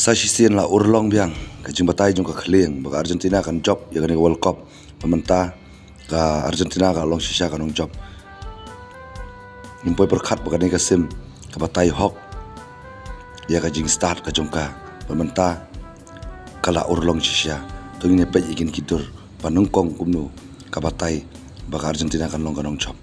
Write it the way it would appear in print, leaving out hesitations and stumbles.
sa sisien la urlong biang ka jing batai jong ka khleng ba Argentina kan job ya kan World Cup pementa ka Argentina ka long sisa kan job nimpoi perkhat ba kan ka sim ka batai hok ya ka jing start ka jong ka pementa kala urlong sisa to ngine pe ikin kitur panungkong kumno ka batai ba Argentina kan long job